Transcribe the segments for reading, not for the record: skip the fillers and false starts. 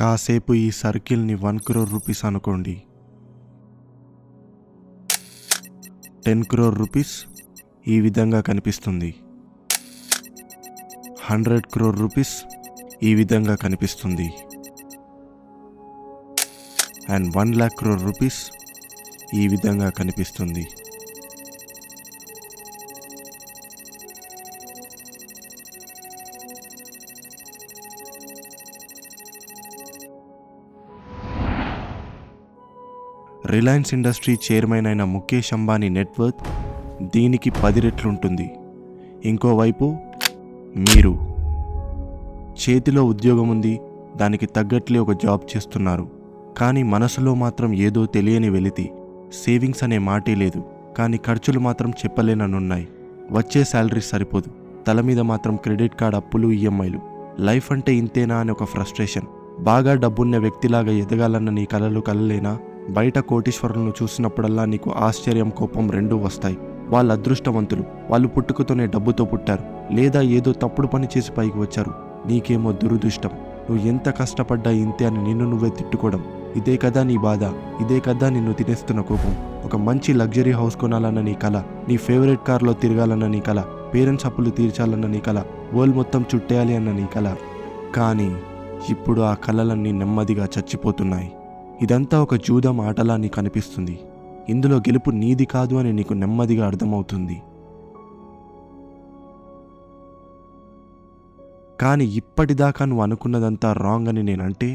కాసేపు ఈ సర్కిల్ని 1 crore rupees అనుకోండి. 10 crore రూపీస్ ఈ విధంగా కనిపిస్తుంది. 100 crore రూపీస్ ఈ విధంగా కనిపిస్తుంది. అండ్ 1 lakh crore రూపీస్ ఈ విధంగా కనిపిస్తుంది. రిలయన్స్ ఇండస్ట్రీ చైర్మన్ అయిన ముఖేష్ అంబానీ నెట్వర్త్ దీనికి 10 రెట్లు ఉంటుంది. ఇంకోవైపు మీరు చేతిలో ఉద్యోగం ఉంది, దానికి తగ్గట్లే ఒక జాబ్ చేస్తున్నారు, కానీ మనసులో మాత్రం ఏదో తెలియని వెలితి. సేవింగ్స్ అనే మాటే లేదు, కానీ ఖర్చులు మాత్రం చెప్పలేననున్నాయి. వచ్చే శాలరీ సరిపోదు, తల మీద మాత్రం క్రెడిట్ కార్డ్ అప్పులు, ఈఎంఐలు. లైఫ్ అంటే ఇంతేనా అని ఒక ఫ్రస్ట్రేషన్. బాగా డబ్బున్న వ్యక్తిలాగా ఎదగాలన్న నీ కలలు కలలేనా? బయట కోటీశ్వరులను చూసినప్పుడల్లా నీకు ఆశ్చర్యం, కోపం రెండూ వస్తాయి. వాళ్ళ అదృష్టవంతులు, వాళ్ళు పుట్టుకతోనే డబ్బుతో పుట్టారు, లేదా ఏదో తప్పుడు పని చేసి పైకి వచ్చారు. నీకేమో దురదృష్టం. నువ్వు ఎంత కష్టపడ్డా ఇంతే అని నిన్ను నువ్వే తిట్టుకోవడం. ఇదే కదా నీ బాధ, ఇదే కదా నిన్ను తినేస్తున్న కోపం. ఒక మంచి లగ్జరీ హౌస్ కొనాలన్న నీ కల, నీ ఫేవరెట్ కార్లో తిరగాలన్న నీ కల, పేరెంట్స్ అప్పులు తీర్చాలన్న నీ కల, వరల్డ్ మొత్తం చుట్టేయాలి అన్న నీ కల. కానీ ఇప్పుడు ఆ కలలన్నీ నెమ్మదిగా చచ్చిపోతున్నాయి. ఇదంతా ఒక జూదం ఆటలా నీకు అనిపిస్తుంది. ఇందులో గెలుపు నీది కాదు అని నీకు నెమ్మదిగా అర్థమవుతుంది. కానీ ఇప్పటిదాకా నువ్వు అనుకున్నదంతా రాంగ్ అని నేనంటే,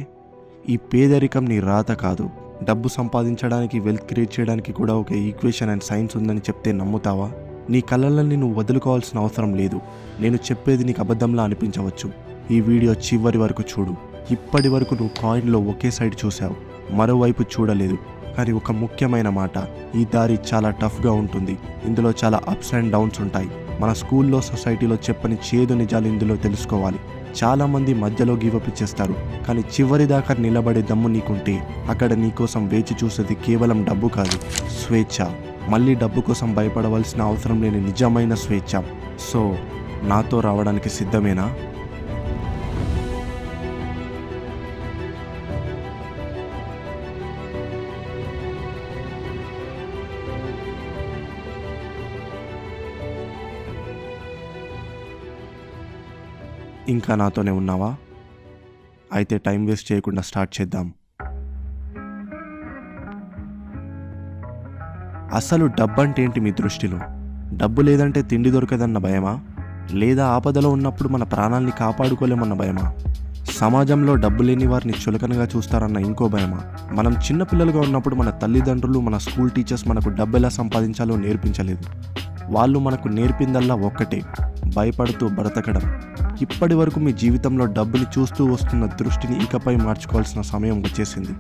ఈ పేదరికం నీ రాత కాదు. డబ్బు సంపాదించడానికి, వెల్త్ క్రియేట్ చేయడానికి కూడా ఒక ఈక్వేషన్ అండ్ సైన్స్ ఉందని చెప్తే నమ్ముతావా? నీ కళ్ళల్ని నువ్వు వదులుకోవాల్సిన అవసరం లేదు. నేను చెప్పేది నీకు అబద్ధంలా అనిపించవచ్చు. ఈ వీడియో చివరి వరకు చూడు. ఇప్పటి వరకు నువ్వు కాయిన్లో ఒకే సైడ్ చూసావు, మరోవైపు చూడలేదు. కానీ ఒక ముఖ్యమైన మాట, ఈ దారి చాలా టఫ్గా ఉంటుంది. ఇందులో చాలా అప్స్ అండ్ డౌన్స్ ఉంటాయి. మన స్కూల్లో, సొసైటీలో చెప్పని చేదు నిజాలు ఇందులో తెలుసుకోవాలి. చాలామంది మధ్యలో గివప్ ఇచ్చేస్తారు, కానీ చివరి దాకా నిలబడే దమ్ము నీకుంటే అక్కడ నీకోసం వేచి చూసేది కేవలం డబ్బు కాదు, స్వేచ్ఛ. మళ్ళీ డబ్బు కోసం భయపడవలసిన అవసరం లేని నిజమైన స్వేచ్ఛ. సో నాతో రావడానికి సిద్ధమేనా? ఇంకా నాతోనే ఉన్నావా? అయితే టైం వేస్ట్ చేయకుండా స్టార్ట్ చేద్దాం. అసలు డబ్బు అంటే ఏంటి మీ దృష్టిలో? డబ్బు లేదంటే తిండి దొరకదన్న భయమా? లేదా ఆపదలో ఉన్నప్పుడు మన ప్రాణాల్ని కాపాడుకోలేమన్న భయమా? సమాజంలో డబ్బు లేని వారిని చులకనగా చూస్తారన్న ఇంకో భయమా? మనం చిన్నపిల్లలుగా ఉన్నప్పుడు మన తల్లిదండ్రులు, మన స్కూల్ టీచర్స్ మనకు డబ్బు ఎలా సంపాదించాలో నేర్పించలేదు. వాళ్ళు మనకు నేర్పిందల్లా ఒక్కటే, భయపడుతూ బ్రతకడం. ఇప్పటి వరకు మీ జీవితంలో డబ్బుని చూస్తూ వస్తున్న దృష్టిని ఇకపై మార్చుకోవాల్సిన సమయం వచ్చేసింది.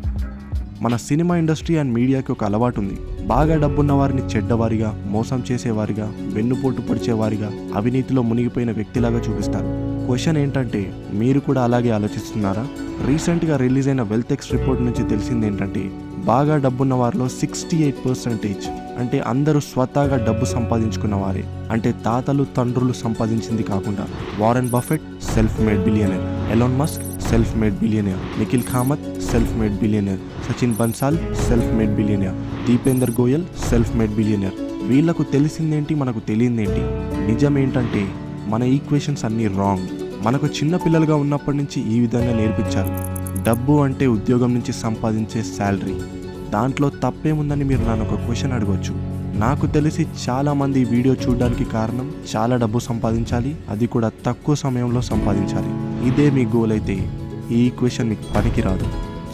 మన సినిమా ఇండస్ట్రీ అండ్ మీడియాకి ఒక అలవాటు ఉంది. బాగా డబ్బున్న వారిని చెడ్డవారిగా, మోసం చేసేవారిగా, వెన్నుపోటు పొడిచేవారిగా, అవినీతిలో మునిగిపోయిన వ్యక్తిలాగా చూపిస్తారు. క్వశ్చన్ ఏంటంటే, మీరు కూడా అలాగే ఆలోచిస్తున్నారా? రీసెంట్గా రిలీజ్ అయిన వెల్త్ ఎక్స్ రిపోర్ట్ నుంచి తెలిసింది ఏంటంటే, బాగా డబ్బున్న వారిలో 68% అంటే అందరూ స్వతహాగా డబ్బు సంపాదించుకున్న వారే. అంటే తాతలు, తండ్రులు సంపాదించింది కాకుండా. Warren Buffett self made billionaire, Elon Musk self made billionaire, Nikhil Kamath self made billionaire, Sachin Bansal self made billionaire, Deepender Goyal self made billionaire. వీళ్లకు తెలిసిందేంటి, మనకు తెలియదేంటి? నిజమేంటంటే మన ఈక్వేషన్స్ అన్నీ రాంగ్. మనకు చిన్న పిల్లలుగా ఉన్నప్పటి నుంచి ఈ విధంగా నేర్పించారు. డబ్బు అంటే ఉద్యోగం నుంచి సంపాదించే శాలరీ. దాంట్లో తప్పేముందని మీరు నన్ను ఒక క్వశ్చన్ అడగవచ్చు. నాకు తెలిసి చాలామంది ఈ వీడియో చూడడానికి కారణం చాలా డబ్బు సంపాదించాలి, అది కూడా తక్కువ సమయంలో సంపాదించాలి. ఇదే మీ గోల్ అయితే ఈ ఈక్వేషన్ మీకు పనికిరాదు.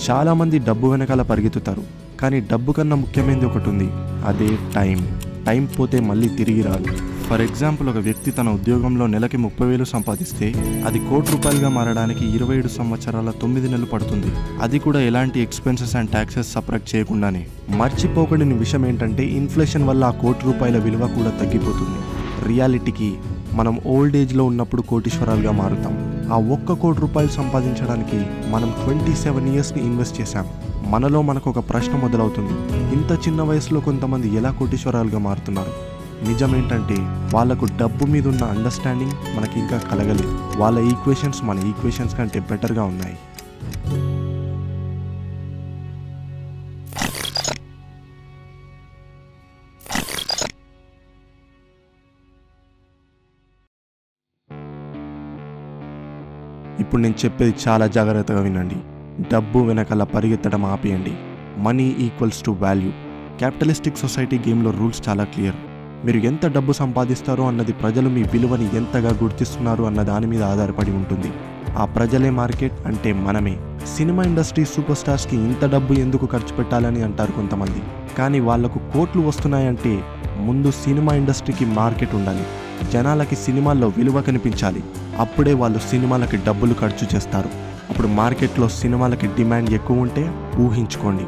చాలామంది డబ్బు వెనకాల పరిగెత్తుతారు, కానీ డబ్బు కన్నా ముఖ్యమైనది ఒకటి ఉంది, అదే టైం. టైం పోతే మళ్ళీ తిరిగి రాదు. ఫర్ ఎగ్జాంపుల్, ఒక వ్యక్తి తన ఉద్యోగంలో నెలకి 30,000 సంపాదిస్తే అది ₹1,00,00,000 మారడానికి 27 సంవత్సరాల 9 నెలలు పడుతుంది. అది కూడా ఎలాంటి ఎక్స్పెన్సెస్ అండ్ ట్యాక్సెస్ సపరేట్ చేయకుండానే. మర్చిపోకూడని విషయం ఏంటంటే, ఇన్ఫ్లేషన్ వల్ల ఆ ₹1,00,00,000 విలువ కూడా తగ్గిపోతుంది. రియాలిటీకి మనం ఓల్డ్ ఏజ్లో ఉన్నప్పుడు కోటీశ్వరాలుగా మారుతాం. ఆ ₹1,00,00,000 సంపాదించడానికి మనం 27 ఇయర్స్ని ఇన్వెస్ట్ చేశాం. మనకు ఒక ప్రశ్న మొదలవుతుంది, ఇంత చిన్న వయసులో కొంతమంది ఎలా కోటీశ్వరాలుగా మారుతున్నారు? నిజమేంటంటే వాళ్ళకు డబ్బు మీద ఉన్న అండర్స్టాండింగ్ మనకి ఇంకా కలగలేదు. వాళ్ళ ఈక్వేషన్స్ మన ఈక్వేషన్స్ కంటే బెటర్గా ఉన్నాయి. ఇప్పుడు నేను చెప్పేది చాలా జాగ్రత్తగా వినండి. డబ్బు వెనకాల పరిగెత్తడం ఆపేయండి. Money equals to value. Capitalistic society గేమ్లో రూల్స్ చాలా క్లియర్. మీరు ఎంత డబ్బు సంపాదిస్తారో అన్నది ప్రజలు మీ విలువని ఎంతగా గుర్తిస్తున్నారు అన్న దాని మీద ఆధారపడి ఉంటుంది. ఆ ప్రజలే మార్కెట్, అంటే మనమే. సినిమా ఇండస్ట్రీ సూపర్ స్టార్స్కి ఇంత డబ్బు ఎందుకు ఖర్చు పెట్టాలని అంటారు కొంతమంది. కానీ వాళ్లకు కోట్లు వస్తున్నాయంటే ముందు సినిమా ఇండస్ట్రీకి మార్కెట్ ఉండాలి. జనాలకి సినిమాల్లో విలువ కనిపించాలి. అప్పుడే వాళ్ళు సినిమాలకి డబ్బులు ఖర్చు చేస్తారు. అప్పుడు మార్కెట్లో సినిమాలకి డిమాండ్ ఎక్కువ ఉంటే ఊహించుకోండి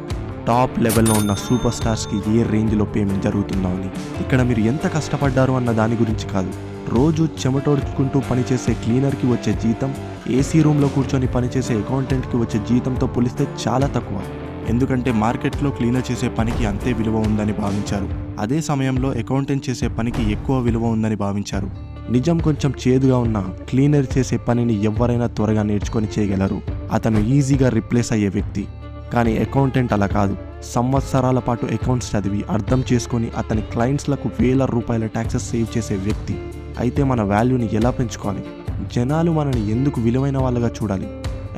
టాప్ లెవెల్లో ఉన్న సూపర్ స్టార్స్కి ఏ రేంజ్లో పేమెంట్ జరుగుతుందో అని. ఇక్కడ మీరు ఎంత కష్టపడ్డారు అన్న దాని గురించి కాదు. రోజు చెమటోడ్చుకుంటూ పనిచేసే క్లీనర్కి వచ్చే జీతం ఏసీ రూమ్లో కూర్చొని పనిచేసే అకౌంటెంట్కి వచ్చే జీతంతో పోలిస్తే చాలా తక్కువ. ఎందుకంటే మార్కెట్లో క్లీనర్ చేసే పనికి అంతే విలువ ఉందని భావించారు. అదే సమయంలో అకౌంటెంట్ చేసే పనికి ఎక్కువ విలువ ఉందని భావించారు. నిజం కొంచెం చేదుగా ఉన్న క్లీనర్ చేసే పనిని ఎవరైనా త్వరగా నేర్చుకొని చేయగలరు. అతను ఈజీగా రిప్లేస్ అయ్యే వ్యక్తి. కానీ అకౌంటెంట్ అలా కాదు. సంవత్సరాల పాటు అకౌంట్స్ చదివి అర్థం చేసుకొని అతని క్లయింట్స్లకు వేల రూపాయల ట్యాక్సెస్ సేవ్ చేసే వ్యక్తి. అయితే మన వాల్యూని ఎలా పెంచుకోవాలి? జనాలు మనని ఎందుకు విలువైన వాళ్ళగా చూడాలి?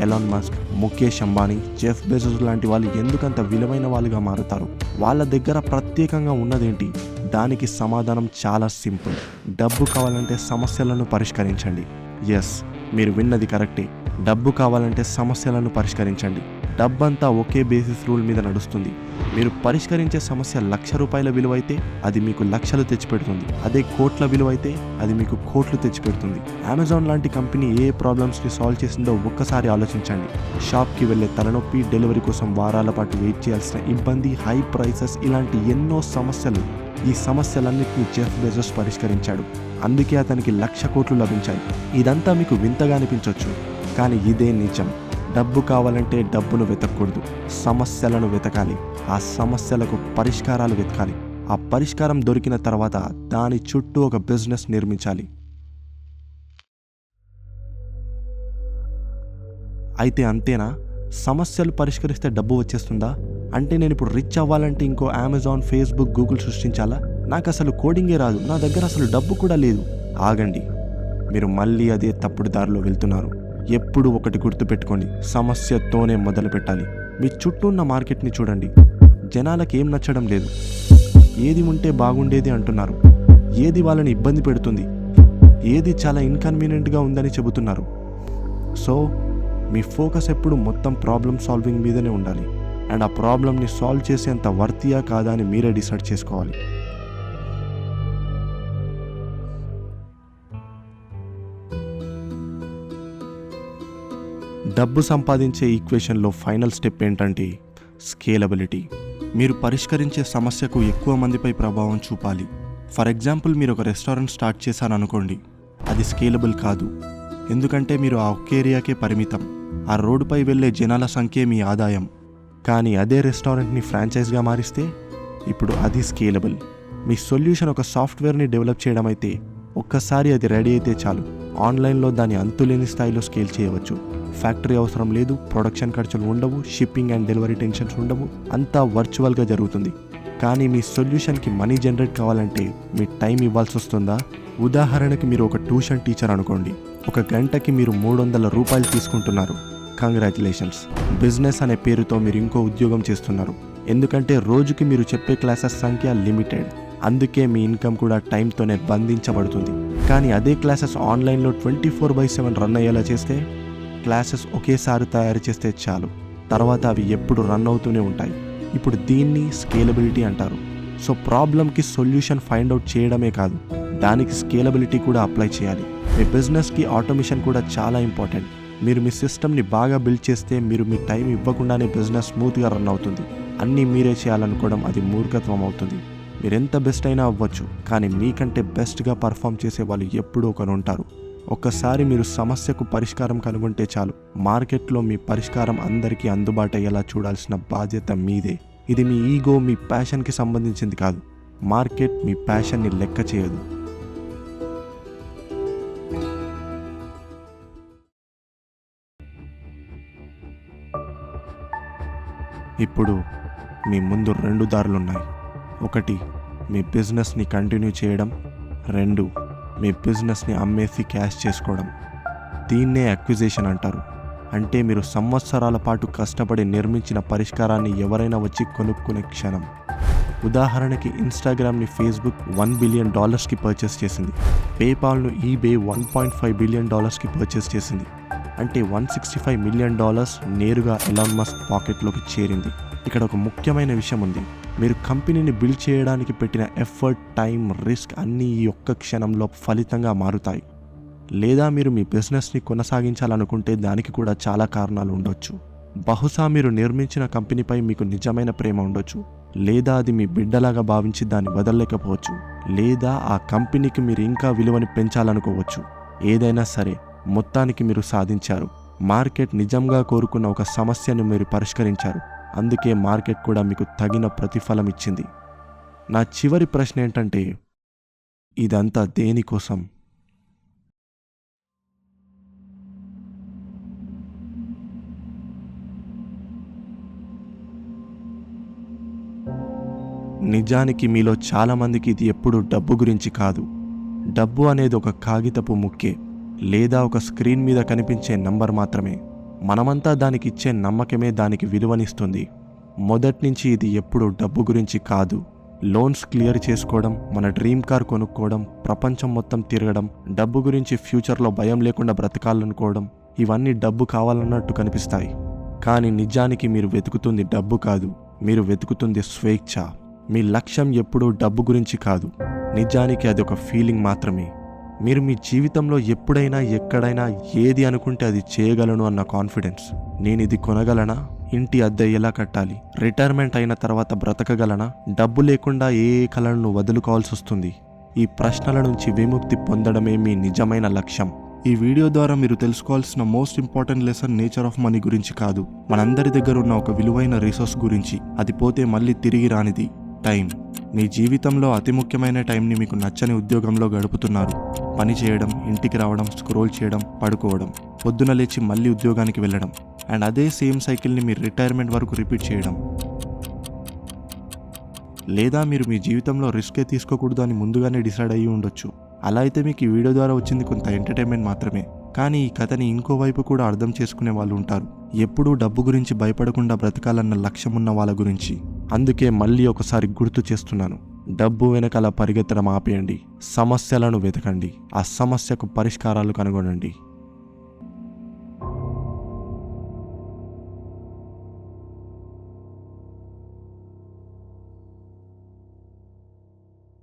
Elon Musk, Mukesh Ambani, Jeff Bezos లాంటి వాళ్ళు ఎందుకంత విలువైన వాళ్ళుగా మారుతారు? వాళ్ళ దగ్గర ప్రత్యేకంగా ఉన్నదేంటి? దానికి సమాధానం చాలా సింపుల్. డబ్బు కావాలంటే సమస్యలను పరిష్కరించండి. ఎస్, మీరు విన్నది కరెక్టే. డబ్బు కావాలంటే సమస్యలను పరిష్కరించండి. డబ్బంతా ఒకే బేసిస్ రూల్ మీద నడుస్తుంది. మీరు పరిష్కరించే సమస్య ₹1,00,000 విలువైతే అది మీకు లక్షలు తెచ్చిపెడుతుంది. అదే కోట్ల విలువైతే అది మీకు కోట్లు తెచ్చిపెడుతుంది. అమెజాన్ లాంటి కంపెనీ ఏ ప్రాబ్లమ్స్ని సాల్వ్ చేసిందో ఒక్కసారి ఆలోచించండి. షాప్కి వెళ్ళే తలనొప్పి, డెలివరీ కోసం వారాల పాటు వెయిట్ చేయాల్సిన ఇబ్బంది, హై ప్రైసెస్, ఇలాంటి ఎన్నో సమస్యలు. ఈ సమస్యలన్నింటినీ జెఫ్ బెజోస్ పరిష్కరించాడు. అందుకే అతనికి 1,00,000 కోట్లు లభించాయి. ఇదంతా మీకు వింతగా అనిపించవచ్చు, కానీ ఇదే నిజం. డబ్బు కావాలంటే డబ్బును వెతకూడదు, సమస్యలను వెతకాలి. ఆ సమస్యలకు పరిష్కారాలు వెతకాలి. ఆ పరిష్కారం దొరికిన తర్వాత దాని చుట్టూ ఒక బిజినెస్ నిర్మించాలి. అయితే అంతేనా? సమస్యలు పరిష్కరిస్తే డబ్బు వచ్చేస్తుందా? అంటే నేను ఇప్పుడు రిచ్ అవ్వాలంటే ఇంకో అమెజాన్, ఫేస్బుక్, గూగుల్ సృష్టించాలా? నాకు అసలు కోడింగే రాదు, నా దగ్గర అసలు డబ్బు కూడా లేదు. ఆగండి, మీరు మళ్ళీ అదే తప్పుడు దారిలో వెళ్తున్నారు. ఎప్పుడు ఒకటి గుర్తుపెట్టుకోండి, సమస్యతోనే మొదలు పెట్టాలి. మీ చుట్టూ ఉన్న మార్కెట్ని చూడండి. జనాలకి ఏం నచ్చడం లేదు. ఏది ఉంటే బాగుండేది అంటున్నారు. ఏది వాళ్ళని ఇబ్బంది పెడుతుంది, ఏది చాలా ఇన్కన్వీనియంట్గా ఉందని చెబుతున్నారు. సో మీ ఫోకస్ ఎప్పుడు మొత్తం ప్రాబ్లమ్ సాల్వింగ్ మీదనే ఉండాలి. అండ్ ఆ ప్రాబ్లమ్ని సాల్వ్ చేసేంత వర్తియా కాదా అని మీరే డిసైడ్ చేసుకోవాలి. డబ్బు సంపాదించే ఈక్వేషన్లో ఫైనల్ స్టెప్ ఏంటంటే స్కేలబిలిటీ. మీరు పరిష్కరించే సమస్యకు ఎక్కువ మందిపై ప్రభావం చూపాలి. ఫర్ ఎగ్జాంపుల్, మీరు ఒక రెస్టారెంట్ స్టార్ట్ చేశారనుకోండి. అది స్కేలబుల్ కాదు, ఎందుకంటే మీరు ఆ ఒక్క ఏరియాకే పరిమితం. ఆ రోడ్డుపై వెళ్ళే జనాల సంఖ్యే మీ ఆదాయం. కానీ అదే రెస్టారెంట్ని ఫ్రాంచైజ్గా మారిస్తే ఇప్పుడు అది స్కేలబుల్. మీ సొల్యూషన్ ఒక సాఫ్ట్వేర్ని డెవలప్ చేయడం అయితే ఒక్కసారి అది రెడీ అయితే చాలు, ఆన్లైన్లో దాన్ని అంతులేని స్థాయిలో స్కేల్ చేయవచ్చు. ఫ్యాక్టరీ అవసరం లేదు, ప్రొడక్షన్ ఖర్చులు ఉండవు, షిప్పింగ్ అండ్ డెలివరీ టెన్షన్స్ ఉండవు. అంతా వర్చువల్గా జరుగుతుంది. కానీ మీ సొల్యూషన్కి మనీ జనరేట్ కావాలంటే మీ టైం ఇవ్వాల్సి వస్తుందా? ఉదాహరణకి మీరు ఒక ట్యూషన్ టీచర్ అనుకోండి. ఒక గంటకి మీరు ₹300 తీసుకుంటున్నారు. కంగ్రాచులేషన్స్, బిజినెస్ అనే పేరుతో మీరు ఇంకో ఉద్యోగం చేస్తున్నారు. ఎందుకంటే రోజుకి మీరు చెప్పే క్లాసెస్ సంఖ్య లిమిటెడ్. అందుకే మీ ఇన్కమ్ కూడా టైంతోనే బంధించబడుతుంది. కానీ అదే క్లాసెస్ ఆన్లైన్లో 24/7 రన్ అయ్యేలా చేస్తే, క్లాసెస్ ఒకేసారి తయారు చేస్తే చాలు, తర్వాత అవి ఎప్పుడు రన్ అవుతూనే ఉంటాయి. ఇప్పుడు దీన్ని స్కేలబిలిటీ అంటారు. సో ప్రాబ్లమ్కి సొల్యూషన్ ఫైండ్ అవుట్ చేయడమే కాదు, దానికి స్కేలబిలిటీ కూడా అప్లై చేయాలి. మీ బిజినెస్కి ఆటోమేషన్ కూడా చాలా ఇంపార్టెంట్. మీరు మీ సిస్టమ్ని బాగా బిల్డ్ చేస్తే మీరు మీ టైం ఇవ్వకుండానే బిజినెస్ స్మూత్గా రన్ అవుతుంది. అన్నీ మీరే చేయాలనుకోవడం అది మూర్ఖత్వం అవుతుంది. మీరెంత బెస్ట్ అయినా అవ్వచ్చు, కానీ మీకంటే బెస్ట్గా పర్ఫామ్ చేసే వాళ్ళు ఎప్పుడూ ఒకరు ఉంటారు. ఒక్కసారి మీరు సమస్యకు పరిష్కారం కనుగొంటే చాలు, మార్కెట్లో మీ పరిష్కారం అందరికీ అందుబాటు అయ్యేలా చూడాల్సిన బాధ్యత మీదే. ఇది మీ ఈగో, మీ ప్యాషన్కి సంబంధించింది కాదు. మార్కెట్ మీ ప్యాషన్ని లెక్క చేయదు. ఇప్పుడు మీ ముందు 2 దారులున్నాయి. 1, మీ బిజినెస్ని కంటిన్యూ చేయడం. 2, మీ బిజినెస్ని అమ్మేసి క్యాష్ చేసుకోవడం. దీన్నే అక్విజిషన్ అంటారు. అంటే మీరు సంవత్సరాల పాటు కష్టపడి నిర్మించిన పరిష్కారాన్ని ఎవరైనా వచ్చి కొనుక్కునే క్షణం. ఉదాహరణకి ఇన్స్టాగ్రామ్ని ఫేస్బుక్ $1 బిలియన్ పర్చేస్ చేసింది. పేపాల్ను ఈబే $1.5 బిలియన్ పర్చేస్ చేసింది. అంటే $165 మిలియన్ నేరుగా ఎలాన్ మస్క్ పాకెట్లోకి చేరింది. ఇక్కడ ఒక ముఖ్యమైన విషయం ఉంది. మీరు కంపెనీని బిల్డ్ చేయడానికి పెట్టిన ఎఫర్ట్, టైం, రిస్క్ అన్నీ ఈ ఒక్క క్షణంలో ఫలితంగా మారుతాయి. లేదా మీరు మీ బిజినెస్ని కొనసాగించాలనుకుంటే దానికి కూడా చాలా కారణాలు ఉండొచ్చు. బహుశా మీరు నిర్మించిన కంపెనీపై మీకు నిజమైన ప్రేమ ఉండొచ్చు, లేదా అది మీ బిడ్డలాగా భావించి దాన్ని వదలలేకపోవచ్చు, లేదా ఆ కంపెనీకి మీరు ఇంకా విలువని పెంచాలనుకోవచ్చు. ఏదైనా సరే, మొత్తానికి మీరు సాధించారు. మార్కెట్ నిజంగా కోరుకున్న ఒక సమస్యను మీరు పరిష్కరించారు. అందుకే మార్కెట్ కూడా మీకు తగిన ప్రతిఫలం ఇచ్చింది. నా చివరి ప్రశ్న ఏంటంటే, ఇదంతా దేనికోసం? నిజానికి మీలో చాలామందికి ఇది ఎప్పుడూ డబ్బు గురించి కాదు. డబ్బు అనేది ఒక కాగితపు ముక్కే, లేదా ఒక స్క్రీన్ మీద కనిపించే నంబర్ మాత్రమే. మనమంతా దానికి ఇచ్చే నమ్మకమే దానికి విలువనిస్తుంది. మొదట్నుంచి ఇది ఎప్పుడూ డబ్బు గురించి కాదు. లోన్స్ క్లియర్ చేసుకోవడం, మన డ్రీమ్ కార్ కొనుక్కోవడం, ప్రపంచం మొత్తం తిరగడం, డబ్బు గురించి ఫ్యూచర్లో భయం లేకుండా బ్రతకాలనుకోవడం, ఇవన్నీ డబ్బు కావాలన్నట్టు కనిపిస్తాయి. కానీ నిజానికి మీరు వెతుకుతుంది డబ్బు కాదు, మీరు వెతుకుతుంది స్వేచ్ఛ. మీ లక్ష్యం ఎప్పుడూ డబ్బు గురించి కాదు. నిజానికి అది ఒక ఫీలింగ్ మాత్రమే. మీరు మీ జీవితంలో ఎప్పుడైనా ఎక్కడైనా ఏది అనుకుంటే అది చేయగలను అన్న కాన్ఫిడెన్స్. నేను ఇది కొనగలనా? ఇంటి అద్దె ఎలా కట్టాలి? రిటైర్మెంట్ అయిన తర్వాత బ్రతకగలనా? డబ్బు లేకుండా ఏ కలను వదులుకోవాల్సి వస్తుంది? ఈ ప్రశ్నల నుంచి విముక్తి పొందడమే మీ నిజమైన లక్ష్యం. ఈ వీడియో ద్వారా మీరు తెలుసుకోవాల్సిన most important lesson nature of money గురించి కాదు, మనందరి దగ్గర ఉన్న ఒక విలువైన రిసోర్స్ గురించి. అది పోతే మళ్ళీ తిరిగి రానిది, టైం. మీ జీవితంలో అతి ముఖ్యమైన టైంని మీకు నచ్చని ఉద్యోగంలో గడుపుతున్నారు. పని చేయడం, ఇంటికి రావడం, స్క్రోల్ చేయడం, పడుకోవడం, పొద్దున లేచి మళ్ళీ ఉద్యోగానికి వెళ్ళడం, అండ్ అదే సేమ్ సైకిల్ని మీరు రిటైర్మెంట్ వరకు రిపీట్ చేయడం. లేదా మీరు మీ జీవితంలో రిస్కే తీసుకోకూడదు అని ముందుగానే డిసైడ్ అయ్యి ఉండొచ్చు. అలా అయితే మీకు ఈ వీడియో ద్వారా వచ్చింది కొంత ఎంటర్టైన్మెంట్ మాత్రమే. కానీ ఈ కథని ఇంకోవైపు కూడా అర్థం చేసుకునే వాళ్ళు ఉంటారు. ఎప్పుడూ డబ్బు గురించి భయపడకుండా బ్రతకాలన్న లక్ష్యం ఉన్న వాళ్ళ గురించి. అందుకే మళ్ళీ ఒకసారి గుర్తు చేస్తున్నాను, డబ్బు వెనకాల పరిగెత్తడం ఆపేయండి. సమస్యలను వెతకండి, ఆ సమస్యకు పరిష్కారాలు కనుగొనండి.